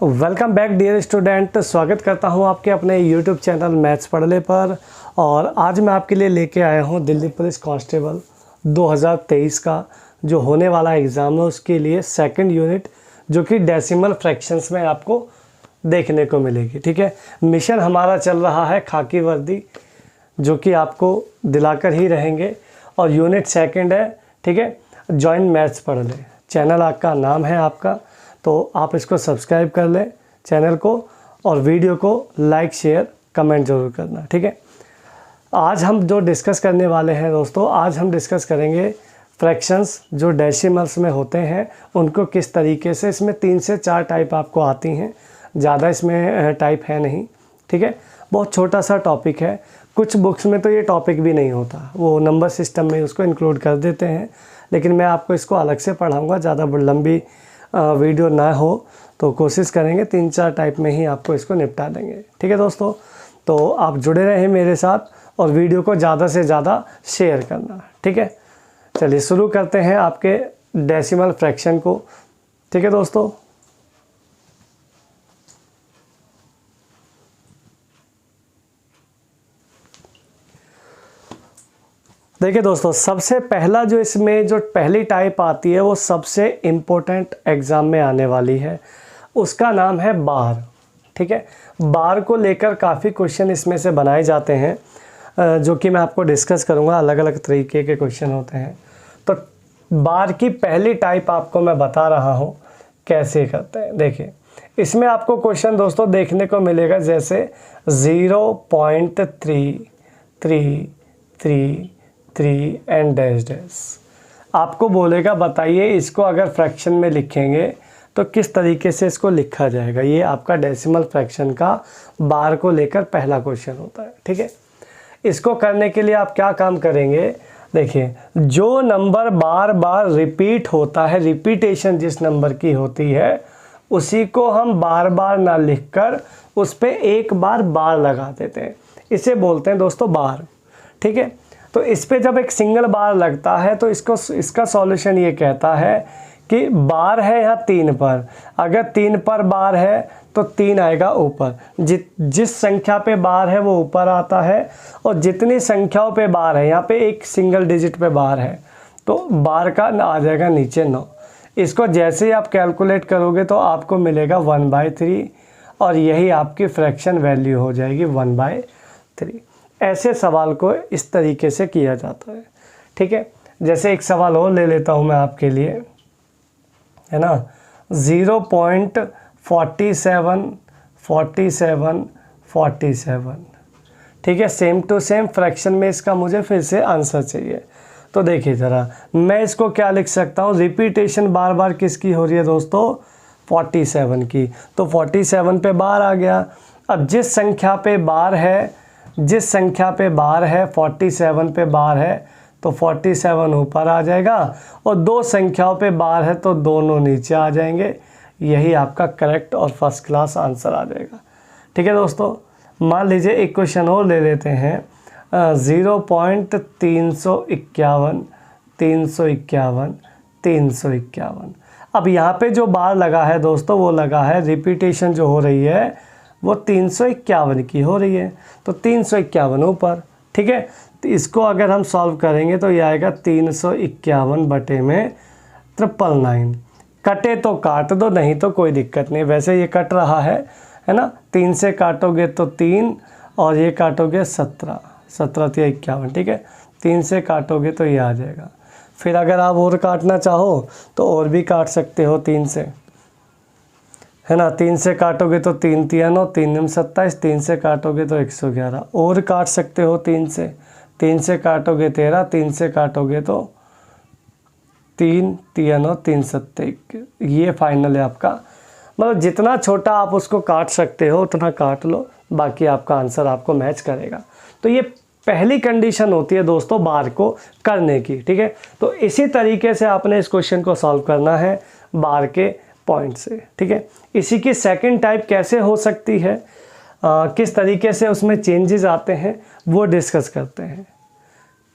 Welcome back dear student. स्वागत करता हूं आपके अपने यूट्यूब चैनल मैथ्स पढ़ ले पर। और आज मैं आपके लिए लेके आया हूं दिल्ली पुलिस कांस्टेबल 2023 का जो होने वाला एग्ज़ाम है उसके लिए सेकंड यूनिट जो कि डेसिमल फ्रैक्शंस में आपको देखने को मिलेगी। ठीक है, मिशन हमारा चल रहा है खाकी वर्दी जो कि आपको दिलाकर ही रहेंगे और यूनिट सेकंड है। ठीक है, जॉइन मैथ्स पढ़ ले चैनल का नाम है आपका, तो आप इसको सब्सक्राइब कर लें चैनल को और वीडियो को लाइक शेयर कमेंट ज़रूर करना। ठीक है, आज हम जो डिस्कस करने वाले हैं दोस्तों, आज हम डिस्कस करेंगे फ्रैक्शंस जो डेसिमल्स में होते हैं उनको किस तरीके से। इसमें 3 से 4 टाइप आपको आती हैं, ज़्यादा इसमें टाइप है नहीं। ठीक है, बहुत छोटा सा टॉपिक है। कुछ बुक्स में तो ये टॉपिक भी नहीं होता, वो नंबर सिस्टम में उसको इंक्लूड कर देते हैं, लेकिन मैं आपको इसको अलग से पढ़ाऊँगा। ज़्यादा लंबी वीडियो ना हो तो कोशिश करेंगे 3-4 टाइप में ही आपको इसको निपटा देंगे। ठीक है दोस्तों, तो आप जुड़े रहें मेरे साथ और वीडियो को ज़्यादा से ज़्यादा शेयर करना। ठीक है, चलिए शुरू करते हैं आपके डेसिमल फ्रैक्शन को। ठीक है दोस्तों, देखिए दोस्तों, सबसे पहला जो इसमें जो पहली टाइप आती है वो सबसे इम्पोर्टेंट एग्ज़ाम में आने वाली है, उसका नाम है बार। ठीक है, बार को लेकर काफ़ी क्वेश्चन इसमें से बनाए जाते हैं जो कि मैं आपको डिस्कस करूँगा। अलग अलग तरीके के क्वेश्चन होते हैं। तो बार की पहली टाइप आपको मैं बता रहा हूँ कैसे करते हैं। देखिए, इसमें आपको क्वेश्चन दोस्तों देखने को मिलेगा जैसे 0.333 एंड डैश डैश। आपको बोलेगा बताइए इसको अगर फ्रैक्शन में लिखेंगे तो किस तरीके से इसको लिखा जाएगा। ये आपका डेसिमल फ्रैक्शन का बार को लेकर पहला क्वेश्चन होता है। ठीक है, इसको करने के लिए आप क्या काम करेंगे, देखिए जो नंबर बार बार रिपीट होता है, रिपीटेशन जिस नंबर की होती है उसी को हम बार बार ना लिखकर उस पर एक बार लगा देते हैं, इसे बोलते हैं दोस्तों बार। ठीक है, तो इस पे जब एक सिंगल बार लगता है तो इसका सॉल्यूशन ये कहता है कि बार है यहाँ 3 पर, अगर 3 पर बार है तो 3 आएगा ऊपर। जिस संख्या पे बार है वो ऊपर आता है और जितनी संख्याओं पे बार है, यहाँ पे एक सिंगल डिजिट पे बार है तो बार का आ जाएगा नीचे 9। इसको जैसे ही आप कैलकुलेट करोगे तो आपको मिलेगा 1/3 और यही आपकी फ्रैक्शन वैल्यू हो जाएगी 1/3। ऐसे सवाल को इस तरीके से किया जाता है। ठीक है, जैसे एक सवाल और ले लेता हूँ मैं आपके लिए, है ना, 0.474747। ठीक है, सेम टू सेम फ्रैक्शन में इसका मुझे फिर से आंसर चाहिए। तो देखिए ज़रा, मैं इसको क्या लिख सकता हूँ, रिपीटेशन बार बार किसकी हो रही है दोस्तों, 47 की, तो 47 पे बार आ गया। अब जिस संख्या पे बार है 47 पे बार है तो 47 ऊपर आ जाएगा और 2 संख्याओं पे बार है तो दोनों नीचे आ जाएंगे। यही आपका करेक्ट और फर्स्ट क्लास आंसर आ जाएगा। ठीक है दोस्तों, मान लीजिए एक क्वेश्चन और ले लेते हैं, 0.351। अब यहाँ पे जो बार लगा है दोस्तों वो लगा है, रिपीटेशन जो हो रही है वो 351 की हो रही है तो 351 ऊपर। ठीक है, तो इसको अगर हम सॉल्व करेंगे तो ये आएगा 351 बटे में 999। कटे तो काट दो, नहीं तो कोई दिक्कत नहीं, वैसे ये कट रहा है ना। 3 से काटोगे तो 3 और ये काटोगे 17 3 51। ठीक है, 3 से काटोगे तो ये आ जाएगा। फिर अगर आप और काटना चाहो तो और भी काट सकते हो 3 से, है ना। 3 से काटोगे तो 3 3 9 3 9 27, 3 से काटोगे तो 111 और काट सकते हो 3 से काटोगे 13, 3 से काटोगे तो 3 3 9 3 7 21। ये फाइनल है आपका, मतलब जितना छोटा आप उसको काट सकते हो उतना काट लो, बाकी आपका आंसर आपको मैच करेगा। तो ये पहली कंडीशन होती है दोस्तों बार को करने की। ठीक है, तो इसी तरीके से आपने इस क्वेश्चन को सॉल्व करना है बार के पॉइंट से। ठीक है, इसी की सेकंड टाइप कैसे हो सकती है, किस तरीके से उसमें चेंजेस आते हैं वो डिस्कस करते हैं।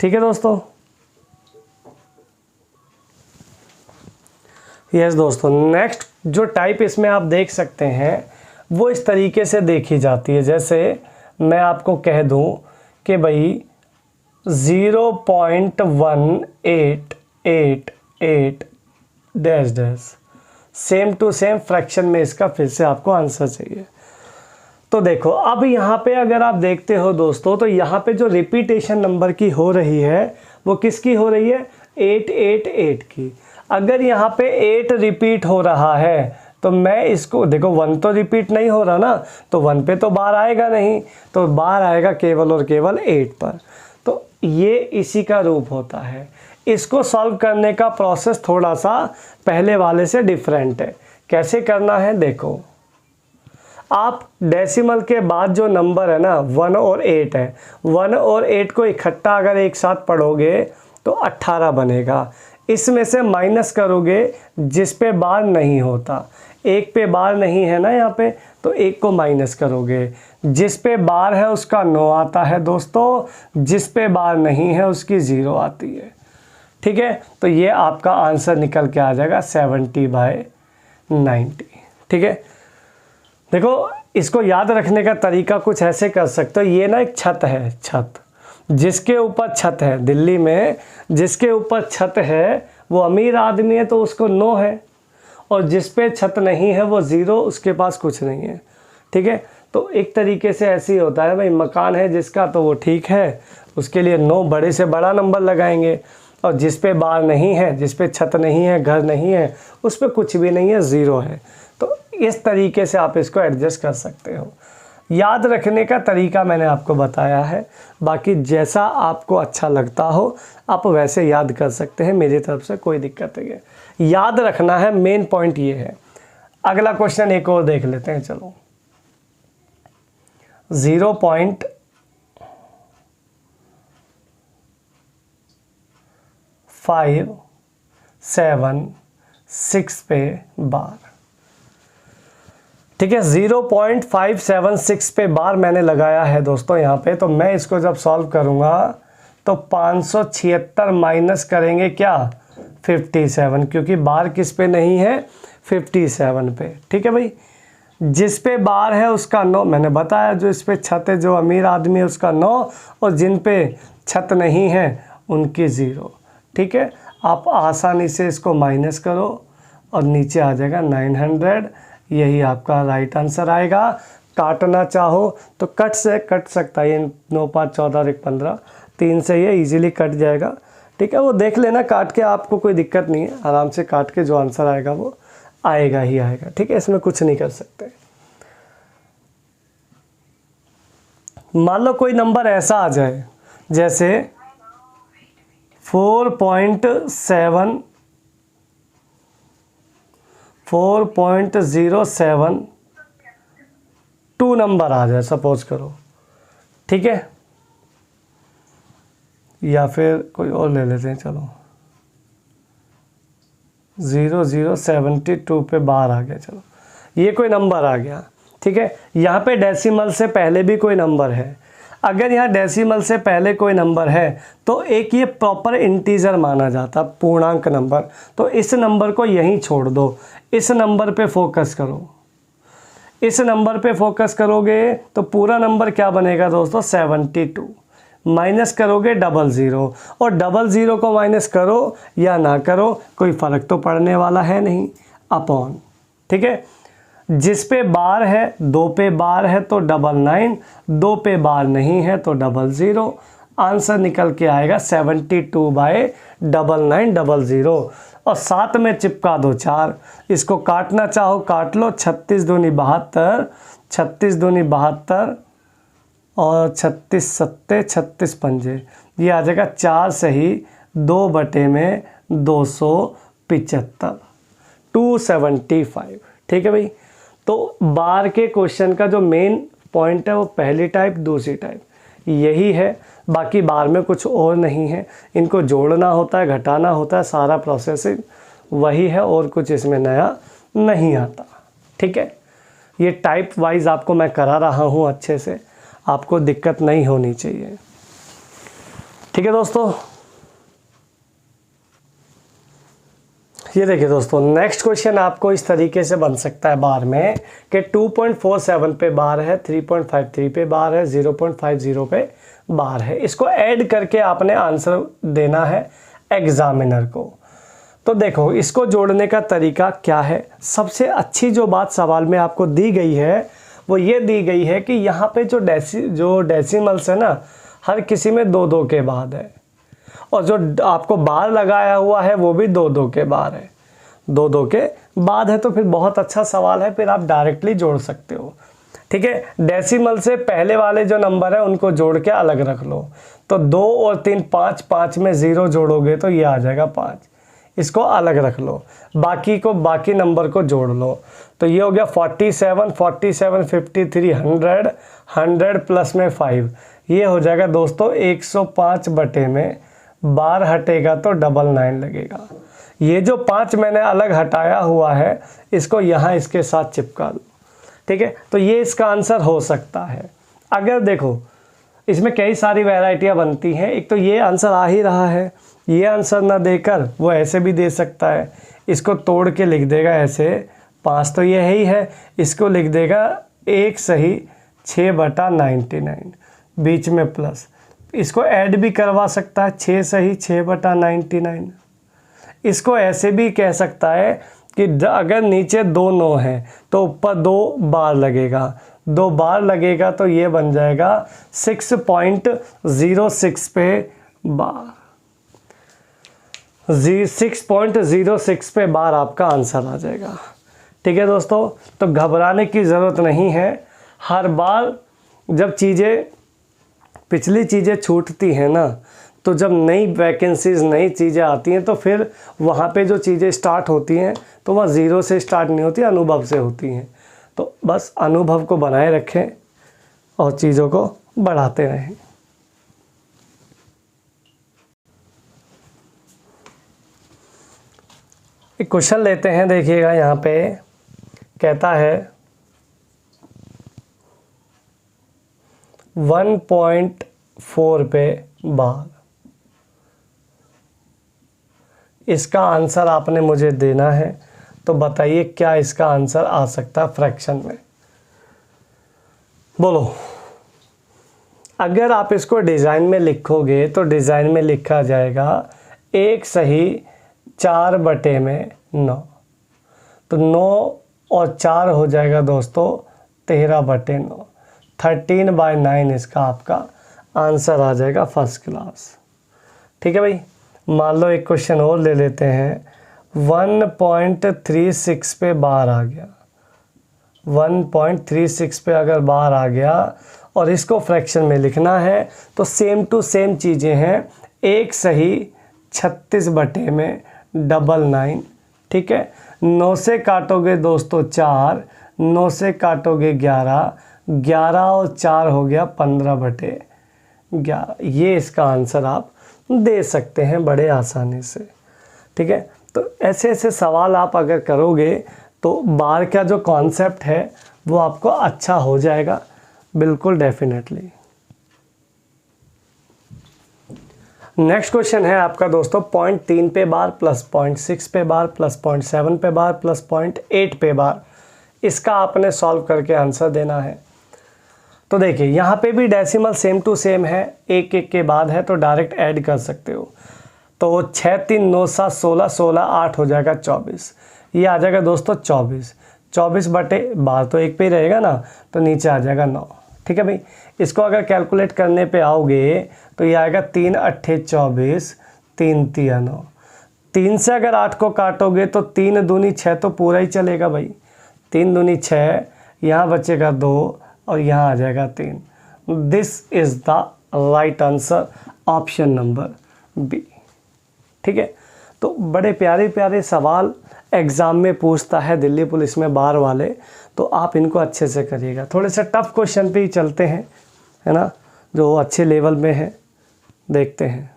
ठीक है दोस्तों, यस दोस्तों, नेक्स्ट जो टाइप इसमें आप देख सकते हैं वो इस तरीके से देखी जाती है। जैसे मैं आपको कह दूं कि भाई 0.1888 dash dash, same to same fraction में इसका फिर से आपको आंसर चाहिए। तो देखो अब यहाँ पे अगर आप देखते हो दोस्तों, तो यहाँ पे जो रिपीटेशन नंबर की हो रही है वो किसकी हो रही है, 888 की। अगर यहाँ पे 8 रिपीट हो रहा है तो मैं इसको देखो 1 तो रिपीट नहीं हो रहा ना, तो 1 पे तो बार आएगा नहीं, तो बार आएगा केवल और केवल 8 पर। तो ये इसी का रूप होता है। इसको सॉल्व करने का प्रोसेस थोड़ा सा पहले वाले से डिफरेंट है। कैसे करना है देखो, आप डेसिमल के बाद जो नंबर है ना 1 और 8 है, 1 और 8 को इकट्ठा अगर एक साथ पढ़ोगे तो 18 बनेगा। इसमें से माइनस करोगे जिस पे बार नहीं होता, एक पे बार नहीं है ना यहाँ पे, तो एक को माइनस करोगे। जिस पे बार है उसका 9 आता है दोस्तों, जिस पे बार नहीं है उसकी 0 आती है। ठीक है, तो ये आपका आंसर निकल के आ जाएगा 70/90। ठीक है, देखो इसको याद रखने का तरीका कुछ ऐसे कर सकते हो। ये ना एक छत है, छत जिसके ऊपर छत है दिल्ली में, जिसके ऊपर छत है वो अमीर आदमी है तो उसको 9 है, और जिस पे छत नहीं है वो 0, उसके पास कुछ नहीं है। ठीक है, तो एक तरीके से ऐसे ही होता है भाई, मकान है जिसका तो वो ठीक है, उसके लिए 9 बड़े से बड़ा नंबर लगाएंगे, और जिस पे बार नहीं है, जिस पे छत नहीं है, घर नहीं है, उस पे कुछ भी नहीं है, 0 है। तो इस तरीके से आप इसको एडजस्ट कर सकते हो। याद रखने का तरीका मैंने आपको बताया है, बाकी जैसा आपको अच्छा लगता हो आप वैसे याद कर सकते हैं, मेरी तरफ से कोई दिक्कत नहीं है। याद रखना है, मेन पॉइंट ये है। अगला क्वेश्चन एक और देख लेते हैं, चलो। 0.576 पे बार। ठीक है, 0.576 पे बार मैंने लगाया है दोस्तों यहाँ पे। तो मैं इसको जब सॉल्व करूँगा तो 576 माइनस करेंगे क्या, 57, क्योंकि बार किस पे नहीं है, 57 पे। ठीक है भाई, जिस पे बार है उसका 9, मैंने बताया जो इस पे छत है, जो अमीर आदमी है उसका 9, और जिन पे छत नहीं है उनकी 0। ठीक है, आप आसानी से इसको माइनस करो और नीचे आ जाएगा 900। यही आपका राइट आंसर आएगा। काटना चाहो तो कट सकता है, ये 9 5 14 1 15, 3 से ये इजीली कट जाएगा। ठीक है, वो देख लेना काट के, आपको कोई दिक्कत नहीं है, आराम से काट के जो आंसर आएगा वो आएगा ही आएगा। ठीक है, इसमें कुछ नहीं कर सकते। मान लो कोई नंबर ऐसा आ जाए जैसे 4.072 नंबर आ जाए, सपोज करो। ठीक है, या फिर कोई और ले लेते हैं, चलो 0072 पे बार आ गया। चलो ये कोई नंबर आ गया। ठीक है, यहाँ पे डेसिमल से पहले भी कोई नंबर है। अगर यहाँ डेसिमल से पहले कोई नंबर है तो एक ये प्रॉपर इंटीजर माना जाता, पूर्णांक नंबर। तो इस नंबर को यहीं छोड़ दो, इस नंबर पे फोकस करो। इस नंबर पे फोकस करोगे तो पूरा नंबर क्या बनेगा दोस्तों, 72। माइनस करोगे 00, और 00 को माइनस करो या ना करो कोई फ़र्क तो पड़ने वाला है नहीं, अपॉन। ठीक है, जिस पे बार है, 2 पे बार है तो 99, 2 पे बार नहीं है तो 00। आंसर निकल के आएगा 72/9900, और साथ में चिपका दो 4। इसको काटना चाहो काट लो, 36 दूनी 72, 36 दूनी 72, और 36 सत्ते 36 पंजे, ये आ जाएगा 4 सही 2/275, 275। ठीक है भाई, तो बार के क्वेश्चन का जो मेन पॉइंट है वो पहली टाइप, दूसरी टाइप यही है। बाकी बार में कुछ और नहीं है, इनको जोड़ना होता है, घटाना होता है, सारा प्रोसेसिंग वही है, और कुछ इसमें नया नहीं आता। ठीक है, ये टाइप वाइज आपको मैं करा रहा हूँ अच्छे से, आपको दिक्कत नहीं होनी चाहिए। ठीक है दोस्तों, ये देखिए दोस्तों, नेक्स्ट क्वेश्चन आपको इस तरीके से बन सकता है बार में कि 2.47 पे बार है, 3.53 पे बार है, 0.50 पे बार है। इसको ऐड करके आपने आंसर देना है एग्जामिनर को। तो देखो, इसको जोड़ने का तरीका क्या है। सबसे अच्छी जो बात सवाल में आपको दी गई है वो ये दी गई है कि यहाँ पे जो डेसिमल्स है ना, हर किसी में 2-2 के बाद है, और जो आपको बार लगाया हुआ है वो भी 2-2 के बार है, 2-2 के बाद है। तो फिर बहुत अच्छा सवाल है, फिर आप डायरेक्टली जोड़ सकते हो। ठीक है, डेसिमल से पहले वाले जो नंबर है उनको जोड़ के अलग रख लो। तो 2 और 3 5, 5 में 0 जोड़ोगे तो ये आ जाएगा 5, इसको अलग रख लो। बाकी नंबर को जोड़ लो। तो ये हो गया 47, 47, 53, 100, 100 प्लस में 5, ये हो जाएगा दोस्तों 105 बटे में बार हटेगा तो 99 लगेगा। ये जो 5 मैंने अलग हटाया हुआ है इसको यहाँ इसके साथ चिपका लो। ठीक है, तो ये इसका आंसर हो सकता है। अगर देखो, इसमें कई सारी वैरायटियाँ बनती हैं। एक तो ये आंसर आ ही रहा है, ये आंसर ना देकर वो ऐसे भी दे सकता है, इसको तोड़ के लिख देगा ऐसे, 5 तो ये ही है, इसको लिख देगा 1 सही 6/99, बीच में प्लस। इसको ऐड भी करवा सकता है, 6 सही 6/99। इसको ऐसे भी कह सकता है कि अगर नीचे 2 9 है तो ऊपर 2 बार लगेगा, 2 बार लगेगा तो ये बन जाएगा 6.06 पे बार, 6.06 पे बार आपका आंसर आ जाएगा। ठीक है दोस्तों, तो घबराने की ज़रूरत नहीं है। हर बार जब पिछली चीज़ें छूटती हैं ना, तो जब नई वैकेंसीज, नई चीज़ें आती हैं तो फिर वहाँ पे जो चीज़ें स्टार्ट होती हैं तो वह 0 से स्टार्ट नहीं होती, अनुभव से होती हैं। तो बस अनुभव को बनाए रखें और चीज़ों को बढ़ाते रहें। एक क्वेश्चन लेते हैं, देखिएगा यहाँ पे कहता है 1.4 पे बार। इसका आंसर आपने मुझे देना है, तो बताइए क्या इसका आंसर आ सकता है फ्रैक्शन में। बोलो। अगर आप इसको डिज़ाइन में लिखोगे तो डिज़ाइन में लिखा जाएगा 1 सही 4 बटे में 9, तो 9 और 4 हो जाएगा दोस्तों 13 बटे 9, 13/9 इसका आपका आंसर आ जाएगा फर्स्ट क्लास। ठीक है भाई। मान लो एक क्वेश्चन और ले लेते हैं, 1.36 पे बार आ गया, 1.36 पे अगर बार आ गया और इसको फ्रैक्शन में लिखना है तो सेम टू सेम चीज़ें हैं, 1 सही 36 बटे में 99। ठीक है, 9 से काटोगे दोस्तों 4, 9 से काटोगे 11, 11 और 4 हो गया 15 बटे 11। ये इसका आंसर आप दे सकते हैं बड़े आसानी से। ठीक है, तो ऐसे ऐसे सवाल आप अगर करोगे तो बार का जो कॉन्सेप्ट है वो आपको अच्छा हो जाएगा, बिल्कुल डेफिनेटली। नेक्स्ट क्वेश्चन है आपका दोस्तों 0.3 पे बार प्लस 0.6 पे बार प्लस 0.7 पे बार प्लस 0.8 पे बार। इसका आपने सॉल्व करके आंसर देना है। तो देखिए, यहाँ पे भी डेसिमल सेम टू सेम है, 1-1 के बाद है तो डायरेक्ट ऐड कर सकते हो। तो 6 3 9 7 16, 16 8 हो जाएगा 24, ये आ जाएगा दोस्तों 24। 24 बटे बार तो 1 पे ही रहेगा ना, तो नीचे आ जाएगा 9। ठीक है भाई। इसको अगर कैलकुलेट करने पे आओगे तो ये आएगा 3 8 24, 3 3 9। 3 से अगर 8 को काटोगे तो 3 दूनी 6 तो पूरा ही चलेगा भाई, 3 दूनी 6, यहाँ बचेगा 2 और यहाँ आ जाएगा 3। This is the right answer, option number B. ठीक है, तो बड़े प्यारे प्यारे सवाल एग्ज़ाम में पूछता है दिल्ली पुलिस में बार वाले, तो आप इनको अच्छे से करिएगा। थोड़े से टफ क्वेश्चन पे ही चलते हैं, है ना, जो अच्छे लेवल में है, देखते हैं।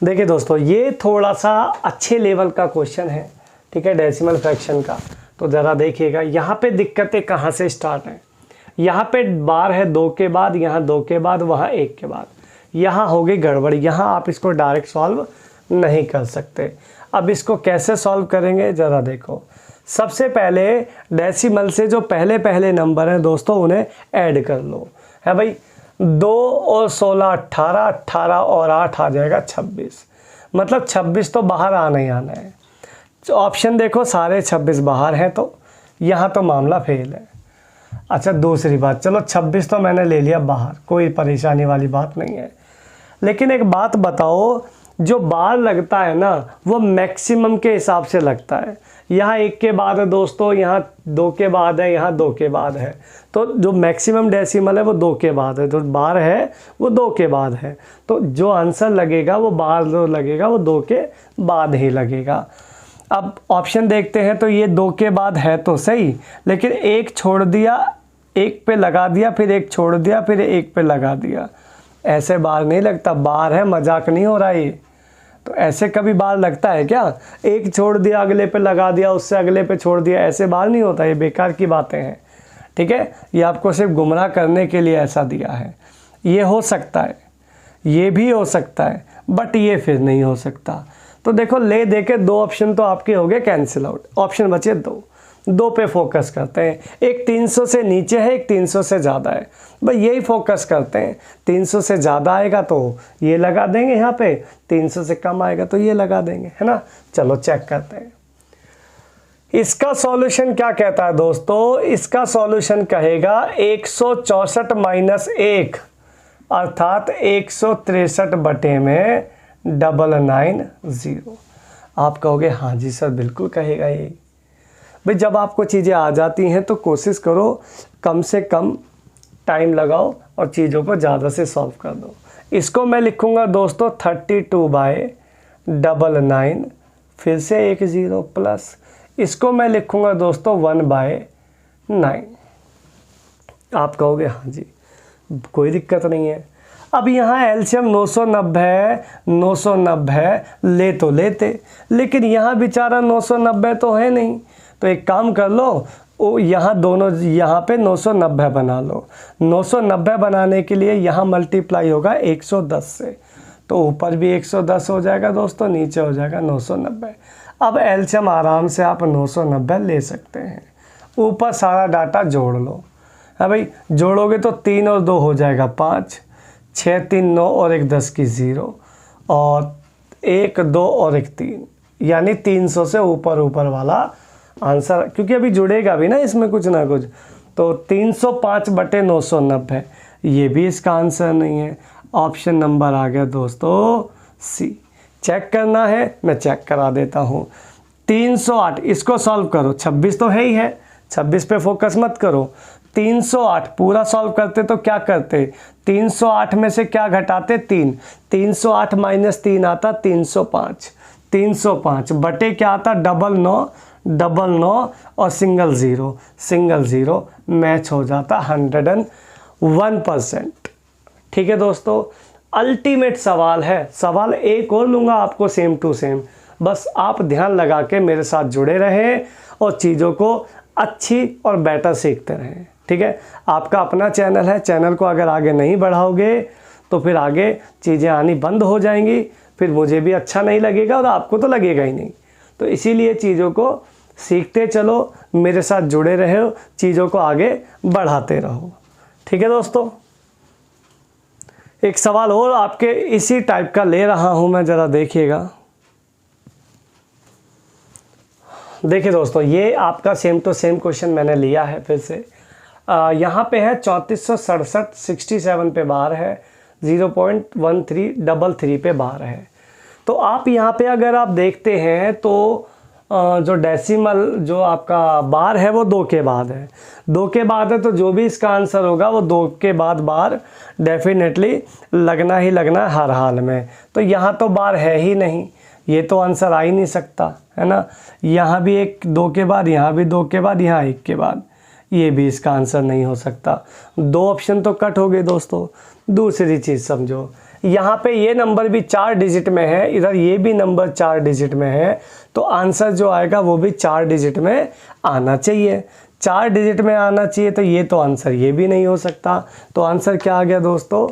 देखिए दोस्तों, ये थोड़ा सा अच्छे लेवल का क्वेश्चन है। ठीक है, डेसिमल फ्रैक्शन का। तो ज़रा देखिएगा यहाँ पे दिक्कतें कहाँ से स्टार्ट हैं। यहाँ पे बार है 2 के बाद, यहाँ 2 के बाद, वहाँ 1 के बाद, यहाँ हो गई गड़बड़। यहाँ आप इसको डायरेक्ट सॉल्व नहीं कर सकते। अब इसको कैसे सॉल्व करेंगे ज़रा देखो। सबसे पहले डेसिमल से जो पहले पहले नंबर हैं दोस्तों उन्हें ऐड कर लो, है भाई। 2 और 16 18, 18 और 8 आ जाएगा 26, मतलब 26 तो बाहर आना ही आना है। ऑप्शन देखो सारे 26 बाहर हैं, तो यहाँ तो मामला फेल है। अच्छा दूसरी बात, चलो 26 तो मैंने ले लिया बाहर, कोई परेशानी वाली बात नहीं है। लेकिन एक बात बताओ, जो बार लगता है ना वो मैक्सिमम के हिसाब से लगता है। यहाँ 1 के बाद है दोस्तों, यहाँ 2 के बाद है, यहाँ 2 के बाद है। तो जो मैक्सिमम डेसिमल है वो 2 के बाद है, जो बार है वो 2 के बाद है। तो जो आंसर लगेगा वो बार जो लगेगा वो 2 के बाद ही लगेगा। अब ऑप्शन देखते हैं, तो ये 2 के बाद है तो सही, लेकिन एक छोड़ दिया, एक पे लगा दिया, फिर एक छोड़ दिया, फिर एक पे लगा दिया। ऐसे बार नहीं लगता, बार है, मजाक नहीं हो रहा ये। तो ऐसे कभी बार लगता है क्या? एक छोड़ दिया अगले पे लगा दिया, उससे अगले पे छोड़ दिया, ऐसे बार नहीं होता। ये बेकार की बातें हैं, ठीक है। ये आपको सिर्फ गुमराह करने के लिए ऐसा दिया है। ये हो सकता है, ये भी हो सकता है, बट ये फिर नहीं हो सकता। तो देखो ले दे के 2 ऑप्शन तो आपके हो गए कैंसिल आउट, ऑप्शन बचे 2 पे फोकस करते हैं। एक 300 से नीचे है, एक 300 से ज़्यादा है, भाई यही फोकस करते हैं। 300 से ज़्यादा आएगा तो ये लगा देंगे यहाँ पे, 300 से कम आएगा तो ये लगा देंगे, है ना। चलो चेक करते हैं इसका सॉल्यूशन क्या कहता है दोस्तों। इसका सॉल्यूशन कहेगा 164 माइनस 1 अर्थात 163 बटे में 990। आप कहोगे हाँ जी सर बिल्कुल कहेगा ये। भाई जब आपको चीज़ें आ जाती हैं तो कोशिश करो कम से कम टाइम लगाओ और चीज़ों को ज़्यादा से सॉल्व कर दो। इसको मैं लिखूँगा दोस्तों 32/99, फिर से एक 0 प्लस, इसको मैं लिखूँगा दोस्तों 1/9। आप कहोगे हाँ जी कोई दिक्कत नहीं है। अब यहाँ एलसीएम 990 है, 990 है, ले तो लेते, लेकिन यहाँ बेचारा 990 तो है नहीं। तो एक काम कर लो, वो यहाँ दोनों यहाँ पे 990 बना लो। 990 बनाने के लिए यहाँ मल्टीप्लाई होगा 110 से, तो ऊपर भी 110 हो जाएगा दोस्तों, नीचे हो जाएगा 990। अब एलसीएम आराम से आप 990 ले सकते हैं। ऊपर सारा डाटा जोड़ लो, है भाई। जोड़ोगे तो 3 और 2 हो जाएगा 5, 6 3 9 और 1 10 की 0, और 1 2 और 1 3, यानी 300 से ऊपर ऊपर वाला आंसर, क्योंकि अभी जुड़ेगा भी ना इसमें कुछ ना कुछ। तो 305/990 ये भी इसका आंसर नहीं है। ऑप्शन नंबर आ गया दोस्तों सी। चेक करना है मैं चेक करा देता हूँ। 308 इसको सॉल्व करो, 26 तो है ही है, 26 पे फोकस मत करो। 308 पूरा सॉल्व करते तो क्या करते, 308 में से क्या घटाते 3, 308 माइनस 3 आता 305, 305 बटे क्या आता 99, 99 और सिंगल ज़ीरो मैच हो जाता 101%। ठीक है दोस्तों, अल्टीमेट सवाल है। सवाल एक और लूँगा आपको सेम टू सेम, बस आप ध्यान लगा के मेरे साथ जुड़े रहें और चीज़ों को अच्छी और बेटर सीखते रहें। ठीक है, आपका अपना चैनल है, चैनल को अगर आगे नहीं बढ़ाओगे तो फिर आगे चीज़ें आनी बंद हो जाएंगी, फिर मुझे भी अच्छा नहीं लगेगा और आपको तो लगेगा ही नहीं। तो इसीलिए चीज़ों को सीखते चलो, मेरे साथ जुड़े रहो, चीज़ों को आगे बढ़ाते रहो। ठीक है दोस्तों, एक सवाल और आपके इसी टाइप का ले रहा हूं मैं, ज़रा देखिएगा। देखिए दोस्तों, ये आपका सेम टू सेम क्वेश्चन मैंने लिया है फिर से। यहाँ पे है 3467, 67 पे बार है, 0.1333 पे बार है। तो आप यहाँ पे अगर आप देखते हैं तो जो डेसिमल जो आपका बार है वो 2 के बाद है, 2 के बाद है, तो जो भी इसका आंसर होगा वो 2 के बाद बार डेफिनेटली लगना ही लगना हर हाल में। तो यहाँ तो बार है ही नहीं, ये तो आंसर आ ही नहीं सकता, है ना। यहाँ भी एक 2 के बाद, यहाँ भी 2 के बाद, यहाँ 1 के बाद, ये भी इसका आंसर नहीं हो सकता। 2 ऑप्शन तो कट हो गए दोस्तों। दूसरी चीज़ समझो, यहाँ पे ये नंबर भी 4 डिजिट में है, इधर ये भी नंबर 4 डिजिट में है, तो आंसर जो आएगा वो भी 4 डिजिट में आना चाहिए। 4 डिजिट में आना चाहिए, तो ये तो आंसर ये भी नहीं हो सकता। तो आंसर क्या आ गया दोस्तों,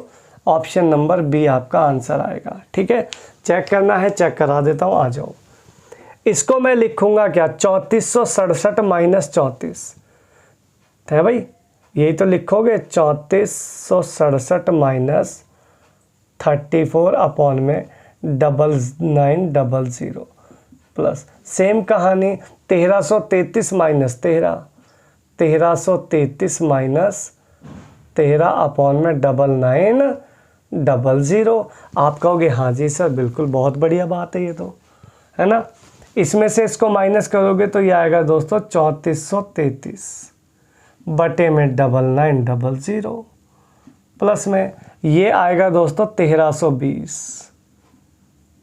ऑप्शन नंबर बी आपका आंसर आएगा। ठीक है, चेक करना है, चेक करा देता हूँ, आ जाओ। इसको मैं लिखूंगा क्या, 3467 माइनस 34 है भाई, यही तो लिखोगे 3467 माइनस 34 अपॉन में 9900 प्लस सेम कहानी 1333 माइनस 1333 माइनस 13 अपॉन में 9900। आप कहोगे हाँ जी सर बिल्कुल बहुत बढ़िया बात है ये तो, है ना। इसमें से इसको माइनस करोगे तो ये आएगा दोस्तों 3433 बटे में 9900 प्लस में ये आएगा दोस्तों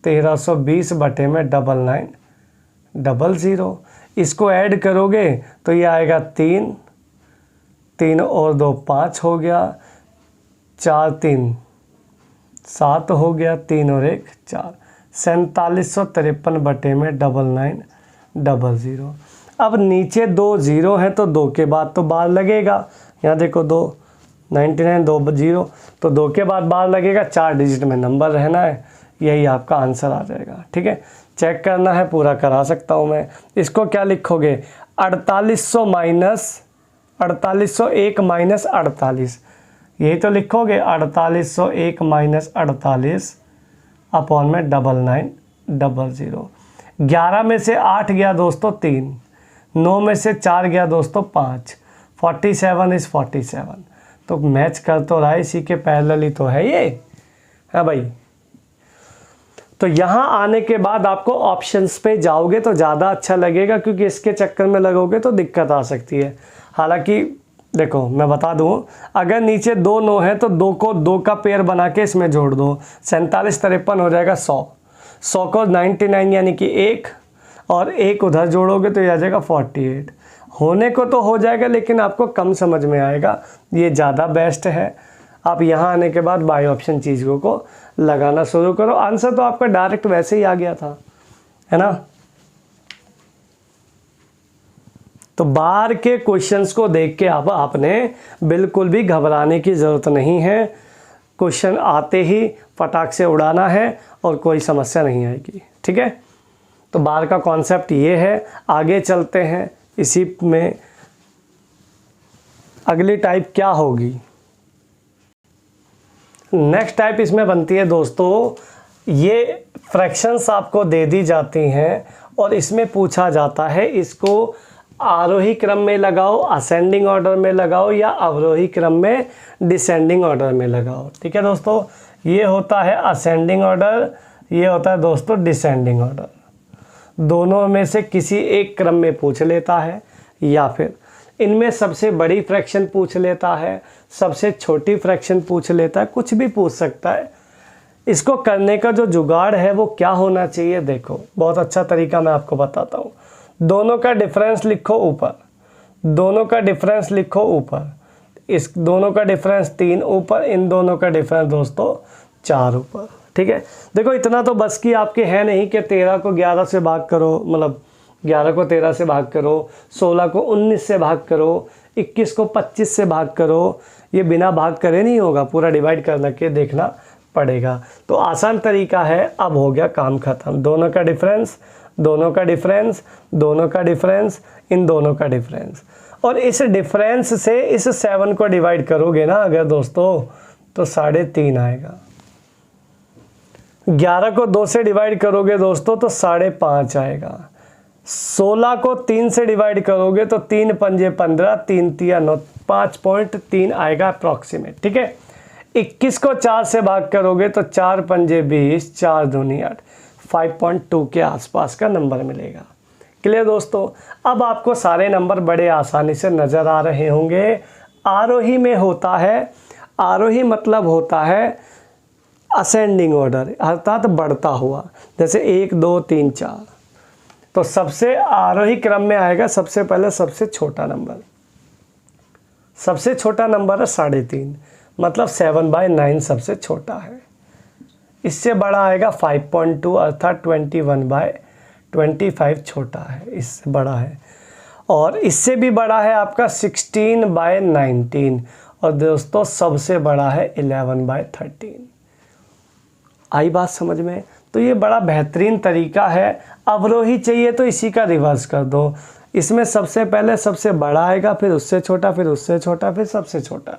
1320 बटे में 9900। इसको ऐड करोगे तो ये आएगा 3 और 2 5 हो गया, 4 3 7 हो गया, 3 और 1 4, 4753 बटे में 9900। अब नीचे 2 0 है तो 2 के बाद तो बार लगेगा, यहाँ देखो 2 99 2 0 तो 2 के बाद बार लगेगा, 4 डिजिट में नंबर रहना है, यही आपका आंसर आ जाएगा। ठीक है, चेक करना है, पूरा करा सकता हूँ मैं। इसको क्या लिखोगे, 4801 माइनस 48, यही तो लिखोगे 4801 माइनस 48 अपॉन में 9900। 11 में से 8 गया दोस्तों 3, 9 में से 4 गया दोस्तों 5, 47 इज़ 47, तो मैच कर तो रहा है, इसी के पैरेलल ही तो है ये, है भाई। तो यहाँ आने के बाद आपको ऑप्शंस पे जाओगे तो ज़्यादा अच्छा लगेगा, क्योंकि इसके चक्कर में लगोगे तो दिक्कत आ सकती है। हालांकि देखो मैं बता दूँ, अगर नीचे 2 9 है तो 2 को 2 का पेयर बना के इसमें जोड़ दो, 47 53 हो जाएगा 100 को 99 यानी कि 1 और 1 उधर जोड़ोगे तो ये आ जाएगा 48। होने को तो हो जाएगा लेकिन आपको कम समझ में आएगा, ये ज़्यादा बेस्ट है। आप यहाँ आने के बाद बाई ऑप्शन चीज़ों को लगाना शुरू करो, आंसर तो आपका डायरेक्ट वैसे ही आ गया था, है ना। तो बाहर के क्वेश्चंस को देख के अब आपने बिल्कुल भी घबराने की ज़रूरत नहीं है, क्वेश्चन आते ही फटाक से उड़ाना है और कोई समस्या नहीं आएगी। ठीक है, तो बाहर का कॉन्सेप्ट ये है। आगे चलते हैं, इसी में अगली टाइप क्या होगी। नेक्स्ट टाइप इसमें बनती है दोस्तों, ये फ्रैक्शंस आपको दे दी जाती हैं और इसमें पूछा जाता है इसको आरोही क्रम में लगाओ, असेंडिंग ऑर्डर में लगाओ, या अवरोही क्रम में डिसेंडिंग ऑर्डर में लगाओ। ठीक है दोस्तों, ये होता है असेंडिंग ऑर्डर, ये होता है दोस्तों डिसेंडिंग ऑर्डर। दोनों में से किसी एक क्रम में पूछ लेता है, या फिर इनमें सबसे बड़ी फ्रैक्शन पूछ लेता है, सबसे छोटी फ्रैक्शन पूछ लेता है, कुछ भी पूछ सकता है। इसको करने का जो जुगाड़ है वो क्या होना चाहिए, देखो बहुत अच्छा तरीका मैं आपको बताता हूँ। दोनों का डिफरेंस लिखो ऊपर, दोनों का डिफरेंस लिखो ऊपर, इस दोनों का डिफरेंस 3 ऊपर, इन दोनों का डिफरेंस दोस्तों 4 ऊपर। ठीक है, देखो इतना तो बस की आपके है नहीं कि 13 को 11 से भाग करो, मतलब 11 को 13 से भाग करो, 16 को 19 से भाग करो, 21 को 25 से भाग करो, ये बिना भाग करे नहीं होगा, पूरा डिवाइड करना के देखना पड़ेगा। तो आसान तरीका है, अब हो गया काम ख़त्म। दोनों का डिफरेंस, दोनों का डिफरेंस, दोनों का डिफरेंस, इन दोनों का डिफरेंस, और इस डिफरेंस से इस 7 को डिवाइड करोगे ना अगर दोस्तों तो 3.5 आएगा। 11 को 2 से डिवाइड करोगे दोस्तों तो 5.5 आएगा। 16 को 3 से डिवाइड करोगे तो 3 पंजे 15, 3 तिया 9, 5.3 आएगा अप्रॉक्सीमेट। ठीक है, 21 को 4 से भाग करोगे तो 4 पंजे 20, 4 दूनी 8, 5.2 के आसपास का नंबर मिलेगा। क्लियर दोस्तों, अब आपको सारे नंबर बड़े आसानी से नज़र आ रहे होंगे। आरोही में होता है, आरोही मतलब होता है असेंडिंग ऑर्डर, अर्थात बढ़ता हुआ, जैसे 1 2 3 4, तो सबसे आरोही क्रम में आएगा सबसे पहले सबसे छोटा नंबर। सबसे छोटा नंबर है 3.5, मतलब 7/9 सबसे छोटा है। इससे बड़ा आएगा 5.2 अर्थात 21/25 छोटा है, इससे बड़ा है। और इससे भी बड़ा है आपका 16/19, और दोस्तों सबसे बड़ा है 11/13। आई बात समझ में? तो ये बड़ा बेहतरीन तरीका है। अवरोही चाहिए तो इसी का रिवर्स कर दो, इसमें सबसे पहले सबसे बड़ा आएगा, फिर उससे छोटा, फिर उससे छोटा, फिर सबसे छोटा।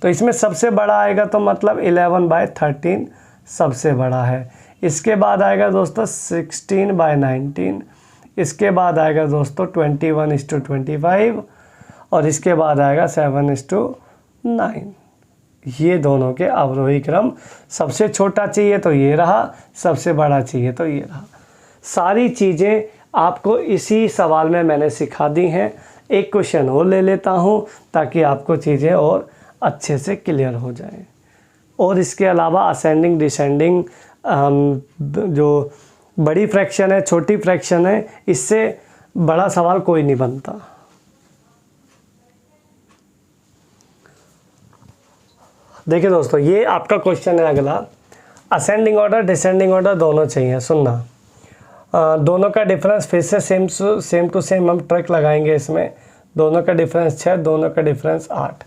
तो इसमें सबसे बड़ा आएगा तो मतलब 11/13 सबसे बड़ा है। इसके बाद आएगा दोस्तों 16/19, इसके बाद आएगा दोस्तों 21:25 और इसके बाद आएगा 7:9। ये दोनों के अवरोही क्रम। सबसे छोटा चाहिए तो ये रहा, सबसे बड़ा चाहिए तो ये रहा। सारी चीज़ें आपको इसी सवाल में मैंने सिखा दी हैं। एक क्वेश्चन और ले लेता हूँ ताकि आपको चीज़ें और अच्छे से क्लियर हो जाएं। और इसके अलावा असेंडिंग डिसेंडिंग जो बड़ी फ्रैक्शन है, छोटी फ्रैक्शन है, इससे बड़ा सवाल कोई नहीं बनता। देखिए दोस्तों, ये आपका क्वेश्चन है अगला। असेंडिंग ऑर्डर डिसेंडिंग ऑर्डर दोनों चाहिए। सुनना, दोनों का डिफरेंस फिर से सेम टू सेम हम ट्रिक लगाएंगे इसमें। दोनों का डिफरेंस 6, दोनों का डिफरेंस 8।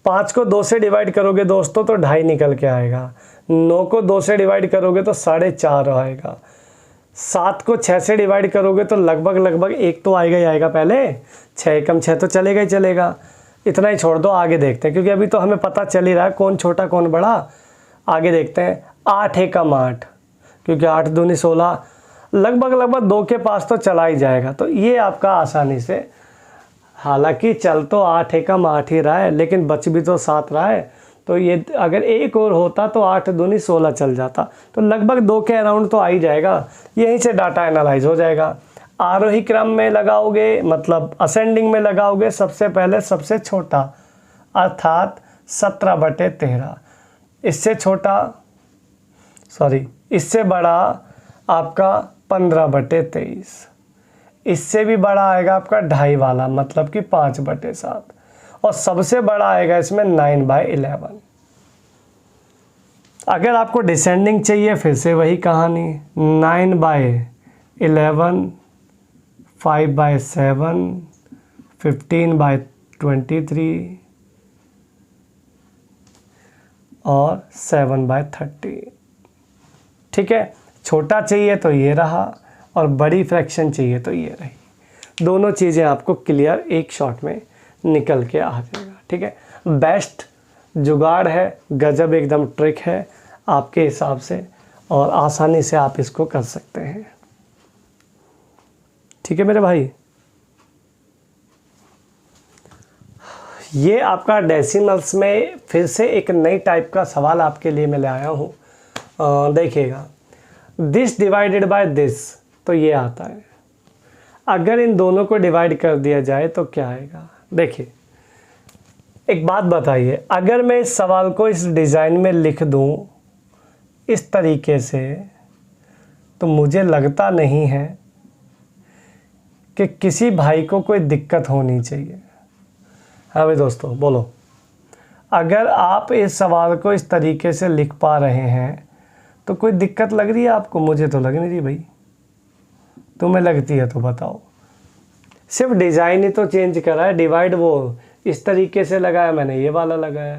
5 को 2 से डिवाइड करोगे दोस्तों तो 2.5 निकल के आएगा। 9 को 2 से डिवाइड करोगे तो 4.5 आएगा। 7 को 6 से डिवाइड करोगे तो लगभग 1 तो आएगा ही आएगा पहले। 6 एकम 6 तो चलेगा ही चलेगा। इतना ही छोड़ दो, आगे देखते हैं, क्योंकि अभी तो हमें पता चल ही रहा है कौन छोटा कौन बड़ा। आगे देखते हैं। 8 एकम 8, क्योंकि 8 दूनी 16, लगभग 2 के पास तो चला ही जाएगा। तो ये आपका आसानी से, हालांकि चल तो 8 एकम 8 ही रहा है, लेकिन बच भी तो 7 रहा है। तो ये अगर एक और होता तो 8 दूनी 16 चल जाता। तो लगभग 2 के अराउंड तो आ ही जाएगा। यहीं से डाटा एनालाइज हो जाएगा। आरोही क्रम में लगाओगे, मतलब असेंडिंग में लगाओगे, सबसे पहले सबसे छोटा अर्थात 17/13। इससे छोटा, इससे बड़ा आपका 15/23। इससे भी बड़ा आएगा आपका 2.5 वाला, मतलब कि 5/7। और सबसे बड़ा आएगा इसमें 9/11। अगर आपको डिसेंडिंग चाहिए, फिर से वही कहानी, 9/11, 5/7, 15/23 और 7/30। ठीक है, छोटा चाहिए तो ये रहा और बड़ी फ्रैक्शन चाहिए तो ये रही। दोनों चीज़ें आपको क्लियर एक शॉट में निकल के आ जाएगा। ठीक है, बेस्ट जुगाड़ है, गजब एकदम ट्रिक है आपके हिसाब से, और आसानी से आप इसको कर सकते हैं। ठीक है मेरे भाई, ये आपका डेसिमल्स में फिर से एक नई टाइप का सवाल आपके लिए मैं ले आया हूँ। देखिएगा, दिस डिवाइडेड बाय दिस, तो ये आता है। अगर इन दोनों को डिवाइड कर दिया जाए तो क्या आएगा। देखिए, एक बात बताइए, अगर मैं इस सवाल को इस डिज़ाइन में लिख दूं इस तरीके से, तो मुझे लगता नहीं है कि किसी भाई को कोई दिक्कत होनी चाहिए। हाँ भाई दोस्तों, बोलो, अगर आप इस सवाल को इस तरीके से लिख पा रहे हैं तो कोई दिक्कत लग रही है आपको? मुझे तो लग नहीं रही भाई। तुम्हें लगती है तो बताओ। सिर्फ डिज़ाइन ही तो चेंज करा है, डिवाइड वो इस तरीके से लगाया, मैंने ये वाला लगाया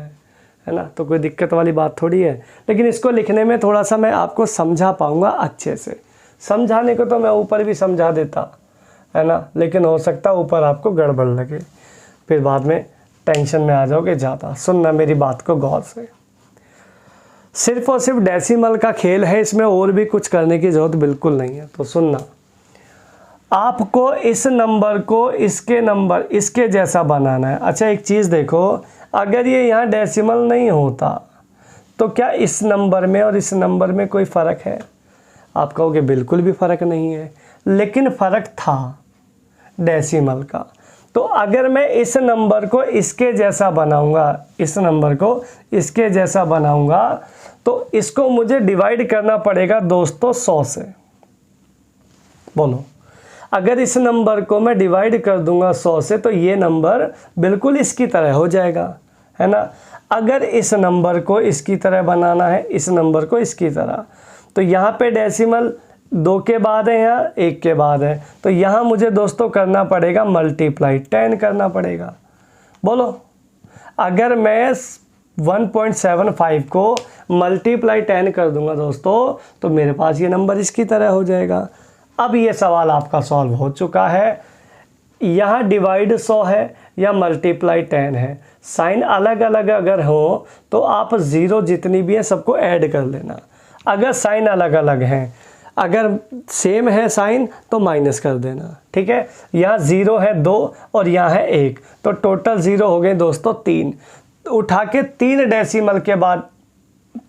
है ना। तो कोई दिक्कत वाली बात थोड़ी है। लेकिन इसको लिखने में थोड़ा सा मैं आपको समझा पाऊँगा अच्छे से। समझाने को तो मैं ऊपर भी समझा देता है ना, लेकिन हो सकता है ऊपर आपको गड़बड़ लगे, फिर बाद में टेंशन में आ जाओगे ज़्यादा। सुनना मेरी बात को गौर से, सिर्फ और सिर्फ डेसिमल का खेल है, इसमें और भी कुछ करने की ज़रूरत बिल्कुल नहीं है। तो सुनना, आपको इस नंबर को इसके जैसा बनाना है। अच्छा, एक चीज़ देखो, अगर ये यहाँ डेसिमल नहीं होता तो क्या इस नंबर में और इस नंबर में कोई फ़र्क है? आप कहोगे बिल्कुल भी फ़र्क नहीं है, लेकिन फ़र्क था डेसिमल का। तो अगर मैं इस नंबर को इसके जैसा बनाऊंगा, इस नंबर को इसके जैसा बनाऊंगा, तो इसको मुझे डिवाइड करना पड़ेगा दोस्तों 100 से। बोलो, अगर इस नंबर को मैं डिवाइड कर दूंगा 100 से तो ये नंबर बिल्कुल इसकी तरह हो जाएगा, है ना। अगर इस नंबर को इसकी तरह बनाना है, इस नंबर को इसकी तरह, तो यहाँ पे डेसिमल 2 के बाद है, यहाँ 1 के बाद है, तो यहाँ मुझे दोस्तों करना पड़ेगा मल्टीप्लाई 10 करना पड़ेगा। बोलो, अगर मैं 1.75 को मल्टीप्लाई 10 कर दूंगा दोस्तों, तो मेरे पास ये नंबर इसकी तरह हो जाएगा। अब ये सवाल आपका सॉल्व हो चुका है। यहाँ डिवाइड 100 है या मल्टीप्लाई 10 है, साइन अलग अलग अगर हो तो आप ज़ीरो जितनी भी है सबको ऐड कर लेना। अगर साइन अलग अलग हैं, अगर सेम है साइन तो माइनस कर देना, ठीक है। यहाँ 0 है 2 और यहाँ है 1, तो टोटल 0 हो गए दोस्तों 3। उठा के 3 डेसिमल के बाद,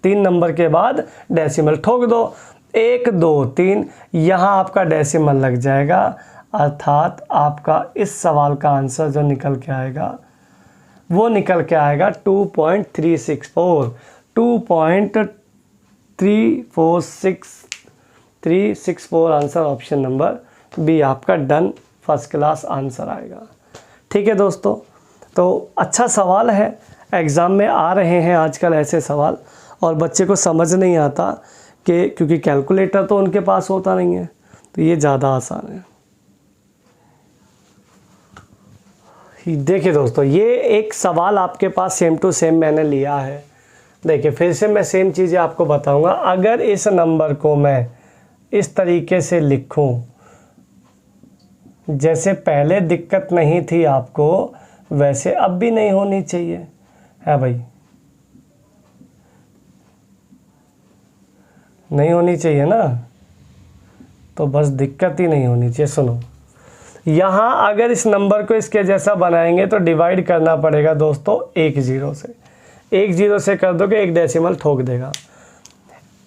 3 नंबर के बाद डेसिमल ठोक दो, 1 2 3, यहाँ आपका डेसिमल लग जाएगा। अर्थात आपका इस सवाल का आंसर जो निकल के आएगा वो निकल के आएगा 2.364, 2.364 आंसर ऑप्शन नंबर बी आपका डन, फर्स्ट क्लास आंसर आएगा। ठीक है दोस्तों, तो अच्छा सवाल है, एग्ज़ाम में आ रहे हैं आजकल ऐसे सवाल, और बच्चे को समझ नहीं आता कि क्योंकि कैलकुलेटर तो उनके पास होता नहीं है, तो ये ज़्यादा आसान है। देखिए दोस्तों, ये एक सवाल आपके पास सेम टू सेम मैंने लिया है। देखिए फिर से मैं सेम चीज़ें आपको बताऊंगा। अगर इस नंबर को मैं इस तरीके से लिखूं, जैसे पहले दिक्कत नहीं थी आपको, वैसे अब भी नहीं होनी चाहिए है भाई, नहीं होनी चाहिए ना, तो बस दिक्कत ही नहीं होनी चाहिए। सुनो, यहाँ अगर इस नंबर को इसके जैसा बनाएंगे तो डिवाइड करना पड़ेगा दोस्तों 1 0 से। 1 0 से कर दोगे 1 डेसिमल ठोक देगा।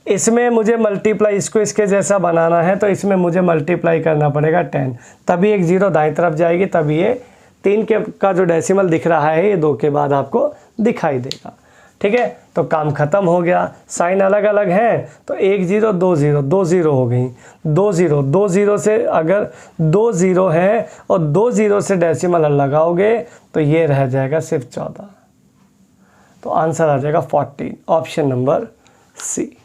इसमें मुझे मल्टीप्लाई, इसको इसके जैसा बनाना है तो इसमें मुझे मल्टीप्लाई करना पड़ेगा 10, तभी 1 0 दाएं तरफ जाएगी, तभी ये 3 के का जो डेसिमल दिख रहा है ये 2 के बाद आपको दिखाई देगा। ठीक है, तो काम खत्म हो गया। साइन अलग अलग है तो 1 0 2 0, 2 0 हो गई, 2 0 2 0 से अगर 2 0 है और 2 0 से डेसिमल लगाओगे तो ये रह जाएगा सिर्फ 14, तो आंसर आ जाएगा 14, ऑप्शन नंबर सी।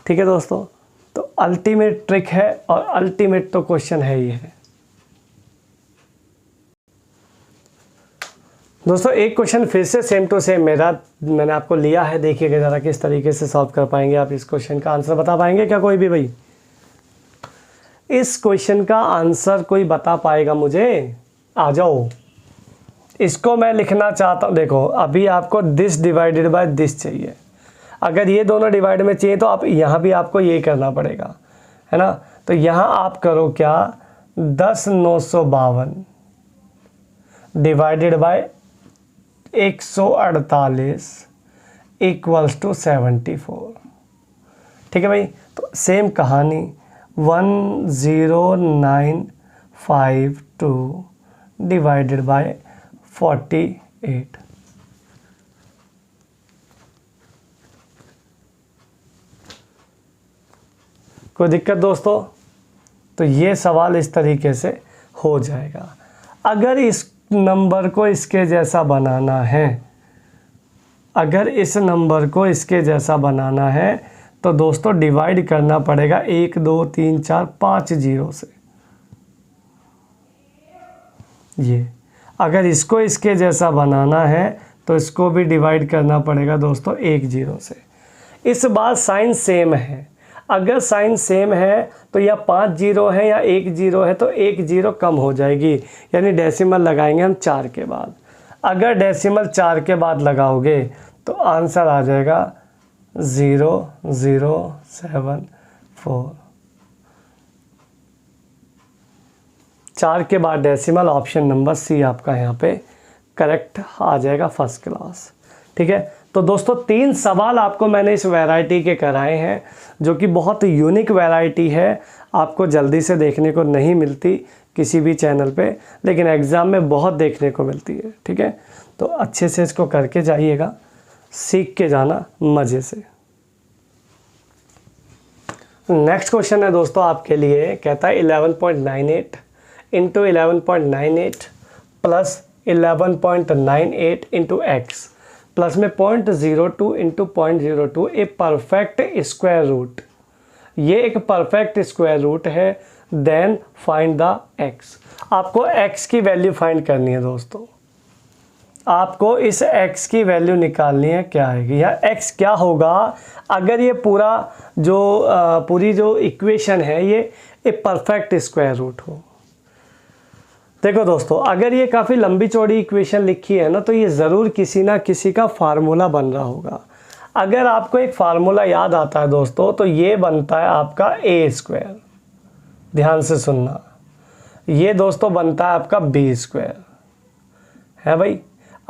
ठीक है दोस्तों, तो अल्टीमेट ट्रिक है और अल्टीमेट तो क्वेश्चन है ही है। दोस्तों एक क्वेश्चन फिर से सेम टू सेम मैंने आपको लिया है, देखिएगा ज़रा किस तरीके से सॉल्व कर पाएंगे आप। इस क्वेश्चन का आंसर बता पाएंगे क्या कोई भी भाई? इस क्वेश्चन का आंसर कोई बता पाएगा मुझे? आ जाओ, इसको मैं लिखना चाहता हूँ। देखो अभी आपको दिस डिवाइडेड बाय दिस चाहिए, अगर ये दोनों डिवाइड में चाहिए तो आप यहाँ भी आपको ये करना पड़ेगा, है ना। तो यहाँ आप करो क्या, 10 952 डिवाइडेड बाय 148 इक्वल्स टू 74। ठीक है भाई, तो सेम कहानी 10952 डिवाइडेड बाय 48। कोई दिक्कत दोस्तों? तो ये सवाल इस तरीके से हो जाएगा। अगर इस नंबर को इसके जैसा बनाना है, अगर इस नंबर को इसके जैसा बनाना है तो दोस्तों डिवाइड करना पड़ेगा 1 2 3 4 5 0 से। ये अगर इसको इसके जैसा बनाना है तो इसको भी डिवाइड करना पड़ेगा दोस्तों 1 0 से। इस बार साइन सेम है, अगर साइन सेम है तो या 5 0 है या 1 0 है तो 1 0 कम हो जाएगी, यानी डेसिमल लगाएंगे हम 4 के बाद। अगर डेसिमल 4 के बाद लगाओगे तो आंसर आ जाएगा 0074। 4 के बाद डेसिमल, ऑप्शन नंबर सी आपका यहाँ पे करेक्ट आ जाएगा, फर्स्ट क्लास। ठीक है, तो दोस्तों 3 सवाल आपको मैंने इस वैरायटी के कराए हैं, जो कि बहुत यूनिक वैरायटी है, आपको जल्दी से देखने को नहीं मिलती किसी भी चैनल पे, लेकिन एग्ज़ाम में बहुत देखने को मिलती है। ठीक है, तो अच्छे से इसको करके जाइएगा, सीख के जाना मज़े से। नेक्स्ट क्वेश्चन है दोस्तों आपके लिए, कहता है 11.98 into 11.98 plus 11.98 into X plus में 0.02 into 0.02 a perfect square root. ये एक परफेक्ट स्क्वायर रूट है। Then find the X. आपको एक्स की वैल्यू फाइंड करनी है दोस्तों। आपको इस x की वैल्यू निकालनी है, क्या आएगी या x क्या होगा अगर ये पूरी जो इक्वेशन है ये एक परफेक्ट स्क्वायर रूट हो। देखो दोस्तों, अगर ये काफ़ी लंबी चौड़ी इक्वेशन लिखी है ना, तो ये ज़रूर किसी ना किसी का फार्मूला बन रहा होगा। अगर आपको एक फार्मूला याद आता है दोस्तों, तो ये बनता है आपका ए स्क्वायर। ध्यान से सुनना, ये दोस्तों बनता है आपका बी स्क्वायर, है भाई।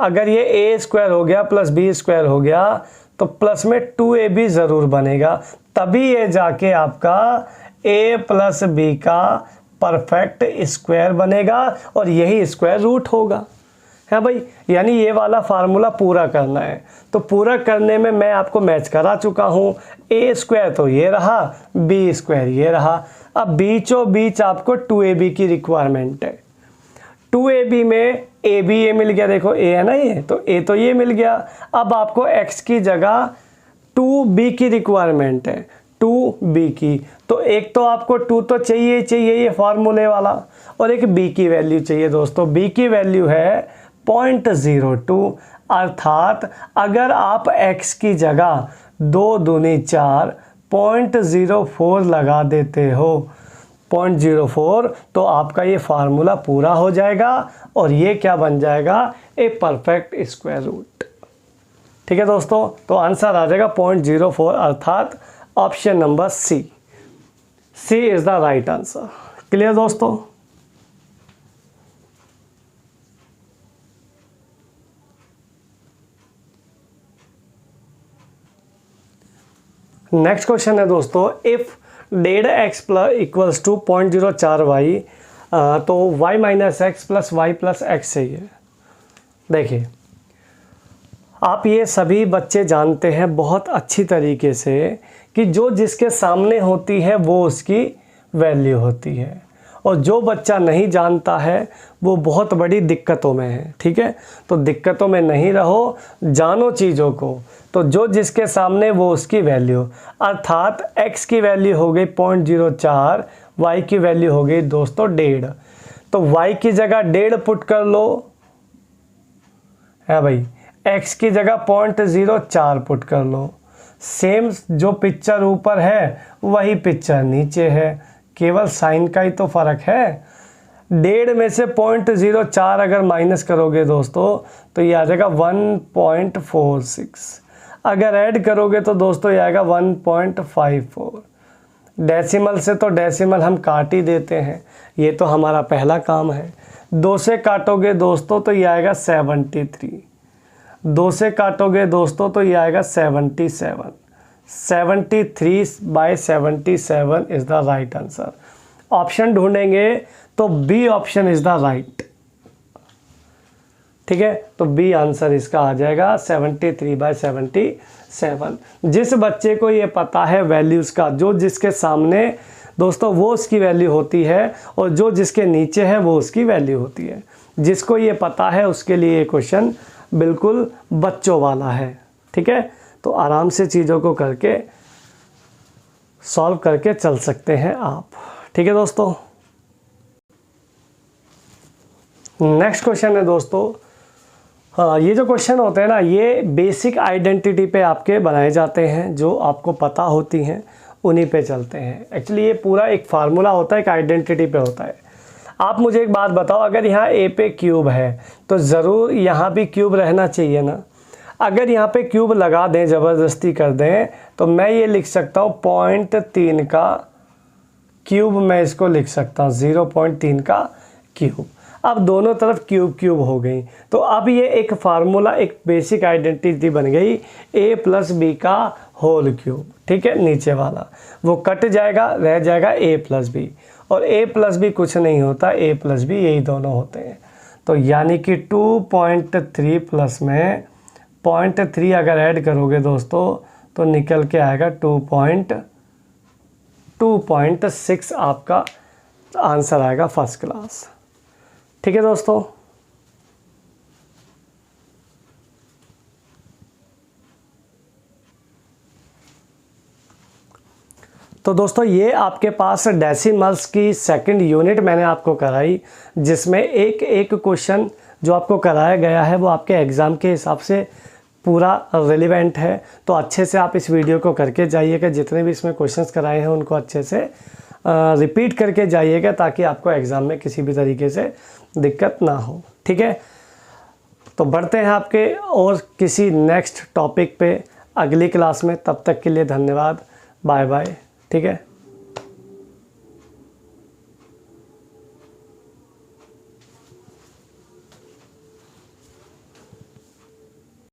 अगर ये ए स्क्वायर हो गया प्लस बी स्क्वायर हो गया, तो प्लस में 2ab ज़रूर बनेगा, तभी ये जाके आपका a प्लस बी का परफेक्ट स्क्वायर बनेगा और यही स्क्वायर रूट होगा, है भाई। यानी ये वाला फार्मूला पूरा करना है, तो पूरा करने में मैं आपको मैच करा चुका हूँ। ए स्क्वायर तो ये रहा, बी स्क्वायर ये रहा। अब बीचों बीच आपको 2ab की रिक्वायरमेंट है। 2ab में ए बी ये मिल गया, देखो ए है ना ये, तो ए तो ये मिल गया। अब आपको x की जगह 2b की रिक्वायरमेंट है, 2b की। तो एक तो आपको 2 तो चाहिए ही चाहिए ये फार्मूले वाला, और एक b की वैल्यू चाहिए दोस्तों। b की वैल्यू है 0.02, अर्थात अगर आप x की जगह 2 दूनी 4 0.04 लगा देते हो, 0.04, तो आपका ये फार्मूला पूरा हो जाएगा और ये क्या बन जाएगा, ए परफेक्ट स्क्वायर रूट। ठीक है दोस्तों, तो आंसर आ जाएगा 0.04, अर्थात option number C. C is the right answer. Clear दोस्तों? नेक्स्ट क्वेश्चन है दोस्तों, इफ डेढ़ x plus equals to 0.04y, तो y minus X plus Y plus X चाहिए। देखिए, आप ये सभी बच्चे जानते हैं बहुत अच्छी तरीके से कि जो जिसके सामने होती है वो उसकी वैल्यू होती है, और जो बच्चा नहीं जानता है वो बहुत बड़ी दिक्कतों में है। ठीक है, तो दिक्कतों में नहीं रहो, जानो चीज़ों को। तो जो जिसके सामने वो उसकी वैल्यू, अर्थात x की वैल्यू हो गई 0.04, y की वैल्यू हो गई दोस्तों 1.5। तो y की जगह 1.5 पुट कर लो, है भाई। x की जगह 0.04 पुट कर लो। सेम जो पिक्चर ऊपर है वही पिक्चर नीचे है, केवल साइन का ही तो फ़र्क है। 1.5 में से 0.04 अगर माइनस करोगे दोस्तों, तो ये आ जाएगा 1.46। अगर ऐड करोगे तो दोस्तों ये आएगा 1.54। डेसिमल से तो डेसिमल हम काट ही देते हैं, ये तो हमारा पहला काम है। 2 से काटोगे दोस्तों तो ये आएगा 73। 2 से काटोगे दोस्तों तो ये आएगा 77। 73/77 is the right answer. Option ढूंढेंगे तो B option is the right. ठीक है, तो बी आंसर इसका आ जाएगा 73/77। जिस बच्चे को ये पता है वैल्यूज़ का, जो जिसके सामने दोस्तों वो उसकी वैल्यू होती है, और जो जिसके नीचे है वो उसकी वैल्यू होती है। जिसको ये पता है उसके लिए ये क्वेश्चन बिल्कुल बच्चों वाला है। ठीक है, तो आराम से चीज़ों को करके सॉल्व करके चल सकते हैं आप। ठीक है दोस्तों, नेक्स्ट क्वेश्चन है दोस्तों, हाँ, ये जो क्वेश्चन होते हैं ना, ये बेसिक आइडेंटिटी पे आपके बनाए जाते हैं, जो आपको पता होती हैं उन्हीं पे चलते हैं। एक्चुअली ये पूरा एक फार्मूला होता है, एक आइडेंटिटी पे होता है। आप मुझे एक बात बताओ, अगर यहाँ ए पे क्यूब है तो ज़रूर यहाँ भी क्यूब रहना चाहिए ना। अगर यहाँ पे क्यूब लगा दें, ज़बरदस्ती कर दें, तो मैं ये लिख सकता हूँ 0.3 का क्यूब, मैं इसको लिख सकता हूँ 0.3 का क्यूब। अब दोनों तरफ क्यूब क्यूब हो गई, तो अब ये एक फार्मूला, एक बेसिक आइडेंटिटी बन गई, a प्लस बी का होल क्यूब। ठीक है, नीचे वाला वो कट जाएगा, रह जाएगा a प्लस बी, और a प्लस बी कुछ नहीं होता, a प्लस बी यही दोनों होते हैं। तो यानी कि 2.3 प्लस में 0.3 अगर ऐड करोगे दोस्तों तो निकल के आएगा 2.6 आपका आंसर आएगा फर्स्ट क्लास। ठीक है दोस्तों, तो दोस्तों ये आपके पास डेसिमल्स की सेकंड यूनिट मैंने आपको कराई, जिसमें एक एक क्वेश्चन जो आपको कराया गया है वो आपके एग्ज़ाम के हिसाब से पूरा रिलेवेंट है। तो अच्छे से आप इस वीडियो को करके जाइएगा, जितने भी इसमें क्वेश्चंस कराए हैं उनको अच्छे से रिपीट करके जाइएगा, ताकि आपको एग्ज़ाम में किसी भी तरीके से दिक्कत ना हो। ठीक है, तो बढ़ते हैं आपके और किसी नेक्स्ट टॉपिक पे अगली क्लास में। तब तक के लिए धन्यवाद, बाय बाय। ठीक है।